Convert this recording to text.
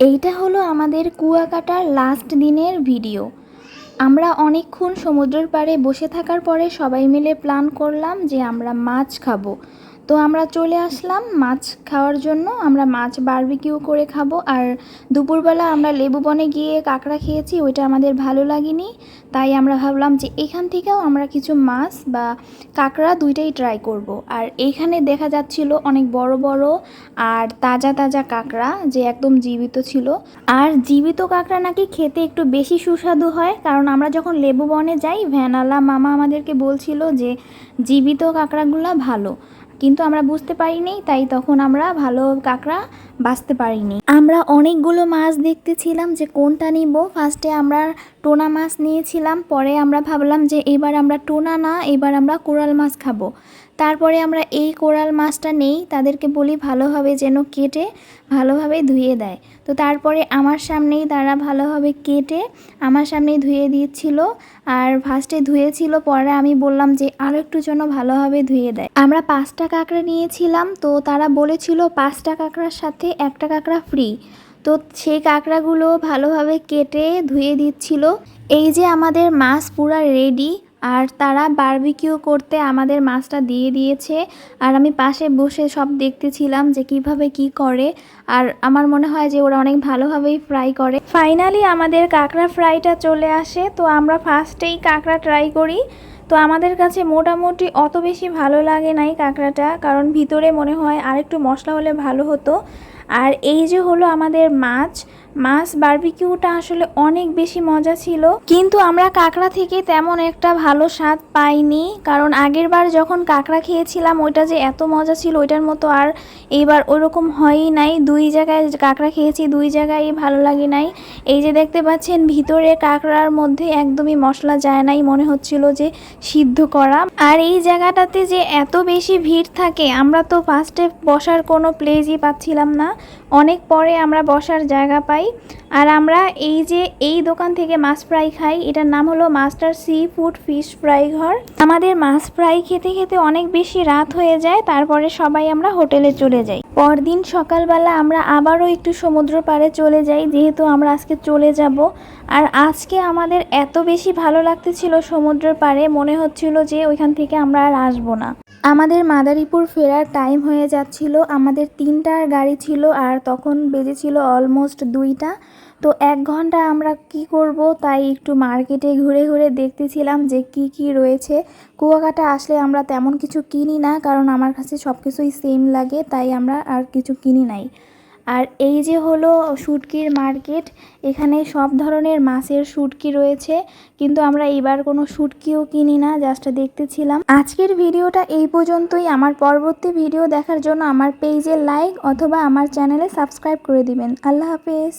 এইটা হলো আমাদের কুয়াকাটার লাস্ট দিনের ভিডিও। আমরা অনেকক্ষণ সমুদ্রের পাড়ে বসে থাকার পরে সবাই মিলে প্ল্যান করলাম যে আমরা মাছ খাবো। তো আমরা চলে আসলাম মাছ খাওয়ার জন্য। আমরা মাছ বারবিকিউ করে খাবো। আর দুপুরবেলা আমরা লেবু বনে গিয়ে কাঁকড়া খেয়েছি, ওইটা আমাদের ভালো লাগেনি। তাই আমরা ভাবলাম যে এখান থেকেও আমরা কিছু মাছ বা কাঁকড়া দুইটাই ট্রাই করব। আর এইখানে দেখা যাচ্ছিল অনেক বড় বড় আর তাজা তাজা কাঁকড়া, যে একদম জীবিত ছিল। আর জীবিত কাঁকড়া নাকি খেতে একটু বেশি সুস্বাদু হয়, কারণ আমরা যখন লেবু বনে যাই ভ্যানালা মামা আমাদেরকে বলছিল যে জীবিত কাঁকড়াগুলো ভালো, কিন্তু আমরা বুঝতে পারিনি, তাই তখন আমরা ভালো কাঁকড়া বাছতে পারিনি। আমরা অনেকগুলো মাছ দেখতেছিলাম যে কোনটা নিব। ফার্স্টে আমরা টোনা মাছ নিয়েছিলাম, পরে আমরা ভাবলাম যে এবার আমরা টোনা না, এবার আমরা কোরাল মাছ খাবো। তারপরে আমরা এই কোরাল মাছটা নেই, তাদেরকে বলি ভালোভাবে যেন কেটে ভালোভাবে ধুয়ে দেয়। তো তারপরে আমার সামনেই তারা ভালোভাবে কেটে আমার সামনেই ধুয়ে দিচ্ছিল। আর ফার্স্টে ধুয়েছিল, পরে আমি বললাম যে আরও একটু যেন ভালোভাবে ধুয়ে দেয়। আমরা 5টা কাঁকড়া নিয়েছিলাম, তো তারা বলেছিল 5টা কাঁকড়ার সাথে একটা কাঁকড়া ফ্রি। তো সেই কাঁকড়াগুলো ভালোভাবে কেটে ধুয়ে দিচ্ছিল। এই যে আমাদের মাছ পুরা রেডি, আর তারা বারবিকিউ করতে আমাদের মাছটা দিয়ে দিয়েছে। আর আমি পাশে বসে সব দেখতেছিলাম যে কিভাবে কি করে। আর আমার মনে হয় যে ওরা অনেক ভালোভাবেই ফ্রাই করে। ফাইনালি আমাদের কাঁকড়া ফ্রাইটা চলে আসে। তো আমরা ফার্স্টেই কাঁকড়া ট্রাই করি। তো আমাদের কাছে মোটামুটি অত বেশি ভালো লাগে নাই কাঁকড়াটা, কারণ ভিতরে মনে হয় আরেকটু মশলা হলে ভালো হতো। আর এই যে হলো আমাদের মাছ বারবিকিউটা আসলে অনেক বেশি মজা ছিল, কিন্তু আমরা কাঁকড়া থেকে তেমন একটা ভালো স্বাদ পাইনি। কারণ আগের বার যখন কাঁকড়া খেয়েছিলাম ওইটা যে এত মজা ছিল ওইটার মতো আর এইবার ওরকম হয়ই নাই। 2 জায়গায় কাঁকড়া খেয়েছি, 2 জায়গায় ভালো লাগে নাই। এই যে দেখতে পাচ্ছেন ভিতরে কাঁকড়ার মধ্যে একদমই মশলা যায় নাই, মনে হচ্ছিল যে সিদ্ধ করা। আর এই জায়গাটাতে যে এত বেশি ভিড় থাকে, আমরা তো ফার্স্টে বসার কোনো প্লেসই পাচ্ছিলাম না। অনেক পরে আমরা বসার জায়গা পাই। আর আমরা এই যে এই দোকান থেকে মাছ ফ্রাই খাই, এটার নাম হলো master sea food fish fry ঘর। আমাদের মাছ ফ্রাই খেতে খেতে অনেক বেশি রাত হয়ে যায়, তারপরে সবাই আমরা হোটেলে চলে যাই। পরদিন সকালবেলা আমরা আবারও একটু সমুদ্র পাড়ে চলে যাই, যেহেতু আমরা আজকে চলে যাব। আর আজকে আমাদের এত বেশি ভালো লাগতেছিল সমুদ্রের পাড়ে, মনে হচ্ছিল যে ওইখান থেকে আমরা আর আসবো না। আমাদের মাদারীপুর ফেরার টাইম হয়ে যাচ্ছিল। আমাদের 3টার গাড়ি ছিল আর তখন বেজেছিল অলমোস্ট 2টা। তো 1 ঘন্টা আমরা কি করব, তাই একটু মার্কেটে ঘুরে ঘুরে দেখতেছিলাম যে কি কি রয়েছে। কুয়াকাটা আসলে আমরা তেমন কিছু কিনি না, কারণ আমার কাছে সব কিছুই সেম লাগে, তাই আমরা আর কিছু কিনি নাই। আর এই যে হলো শুটকির মার্কেট, এখানে সব ধরনের মাছের শুটকি রয়েছে, কিন্তু আমরা এবার কোনো শুটকিও কিনি না, জাস্ট দেখতেছিলাম। আজকের ভিডিওটা এই পর্যন্তই। আমার পরবর্তী ভিডিও দেখার জন্য আমার পেজে লাইক অথবা আমার চ্যানেলে সাবস্ক্রাইব করে দিবেন। আল্লাহ হাফেজ।